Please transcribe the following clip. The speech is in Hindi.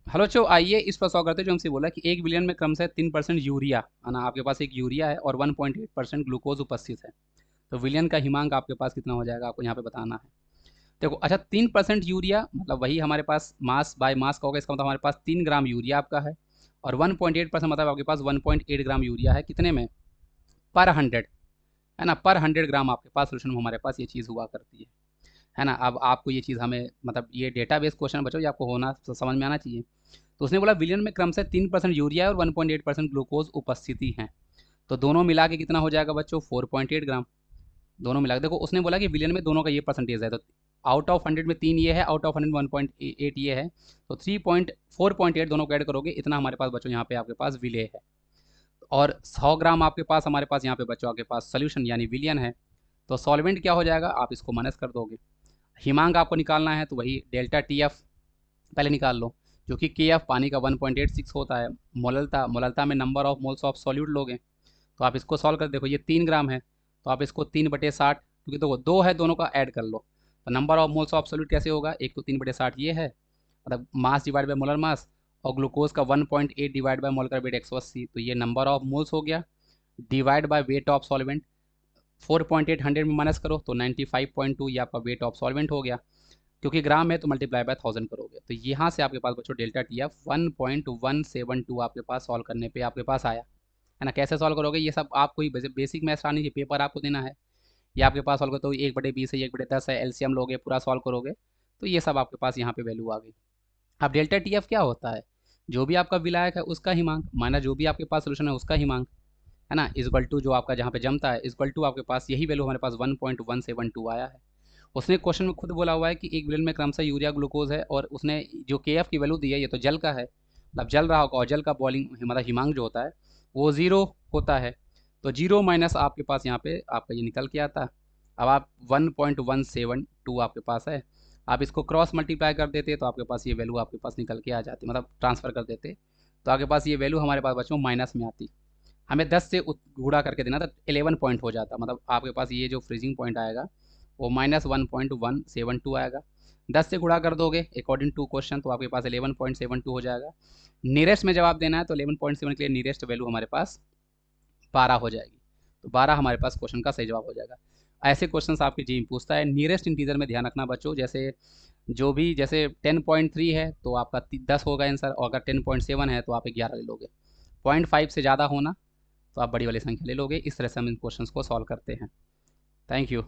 हेलो बच्चों, आइए इस पर सॉल्व करते हैं। जो हमसे बोला कि 1 बिलियन में क्रमशः 3% यूरिया है ना, आपके पास एक यूरिया है और 1.8% ग्लूकोज उपस्थित है। तो विलियन का हिमांक आपके पास कितना हो जाएगा, आपको यहाँ पे बताना है। देखो, अच्छा, 3% यूरिया मतलब वही हमारे पास मास बाय मास का होगा। इसका मतलब हमारे पास 3 ग्राम यूरिया आपका है और 1.8% मतलब आपके पास 1.8 ग्राम यूरिया है। कितने में? पर 100, है ना, पर 100 ग्राम आपके पास सोल्यूशन में हमारे पास ये चीज़ हुआ करती है ना। अब आपको ये चीज़ हमें मतलब ये डेटाबेस क्वेश्चन बच्चों, ये आपको होना समझ में आना चाहिए। तो उसने बोला विलियन में क्रम से 3% यूरिया है और 1.8% ग्लूकोज उपस्थिति है। तो दोनों मिला के कितना हो जाएगा बच्चों? 4.8 ग्राम। दोनों मिला के देखो, उसने बोला कि विलियन में दोनों का ये परसेंटेज है। तो आउट ऑफ 100 में 3 ये है, आउट ऑफ 100 में 1.8 ये है। तो 4.8 दोनों को ऐड करोगे, इतना हमारे पास बच्चों यहाँ पे आपके पास विले है। और 100 ग्राम आपके पास हमारे पास यहाँ पे बच्चों आपके पास सोल्यूशन यानी विलियन है। तो सॉल्वेंट क्या हो जाएगा, आप इसको माइनस कर दोगे। हिमांक आपको निकालना है तो वही डेल्टा टी एफ पहले निकाल लो, जो कि के एफ पानी का 1.86 होता है। मोललता मोललता में number of moles of solute लोगे। तो आप इसको सॉल्व कर देखो, ये 3 ग्राम है तो आप इसको 3/60, क्योंकि देखो दो है, दोनों का ऐड कर लो। तो number of moles of solute कैसे होगा? एक तो 3/60 ये है, मतलब mass divide by molar mass, और ग्लूकोज का 1.8 डिवाइड बाय मोलर वेट 180। तो ये नंबर ऑफ मोल्स हो गया, divide by weight of solvent. 4.8 100 में माइनस करो तो 95.2 ये आपका वेट ऑफ सॉल्वेंट हो गया। क्योंकि ग्राम है तो मल्टीप्लाई बाय 1000 करोगे। तो यहाँ से आपके पास बच्चों डेल्टा टी एफ 1.172 आपके पास सॉल्व करने पे आपके पास आया, है ना। कैसे सॉल्व करोगे ये सब आपको ही बेसिक मैथ्स आनी चाहिए, पेपर आपको देना है। ये आपके पास सॉल्व करो तो 1/20 है, 1/10 है, एलसीएम लोगे पूरा सॉल्व करोगे। तो ये सब आपके पास यहाँ पे वैल्यू आ गई। अब डेल्टा टी एफ क्या होता है? जो भी आपका विलायक है उसका हिमांक माइनस जो भी आपके पास सोल्यूशन है उसका हिमांक, है ना, इक्वल टू जो आपका जहाँ पे जमता है इक्वल टू आपके पास यही वैल्यू हमारे पास 1.172 आया है। उसने क्वेश्चन में खुद बोला हुआ है कि 1 बिलियन में क्रमशः यूरिया ग्लूकोज है, और उसने जो के एफ की वैल्यू दी है ये तो जल का है, मतलब जल रहा होगा, और जल का बॉइलिंग मतलब हिमांक जो होता है वो ज़ीरो होता है। तो जीरो माइनस आपके पास यहाँ पे आपका ये निकल के आता है। अब आप 1.172 आपके पास है, आप इसको क्रॉस मल्टीप्लाई कर देते तो आपके पास ये वैल्यू आपके पास निकल के आ जाती, मतलब ट्रांसफ़र कर देते तो आपके पास ये वैल्यू हमारे पास बच्चों माइनस में आती। हमें 10 से गुणा करके देना था, 11 पॉइंट हो जाता, मतलब आपके पास ये जो फ्रीजिंग पॉइंट आएगा वो -1.172 आएगा। 10 से गुणा कर दोगे अकॉर्डिंग टू क्वेश्चन तो आपके पास 11.72 हो जाएगा। नियरेस्ट में जवाब देना है तो 11.7 के लिए नियरेस्ट वैल्यू हमारे पास 12 हो जाएगी। तो 12 हमारे पास क्वेश्चन का सही जवाब हो जाएगा। ऐसे क्वेश्चन आपके जी पूछता है। नियरेस्ट इंटीजर में ध्यान रखना बच्चों, जैसे जो भी जैसे 10.3 है तो आपका 10 होगा आंसर, और अगर 10.7 है तो आप 11 ले लोगे। 0.5 से ज़्यादा होना तो आप बड़ी वाली संख्या ले लोगे। इस तरह से हम इन क्वेश्चंस को सॉल्व करते हैं। Thank you.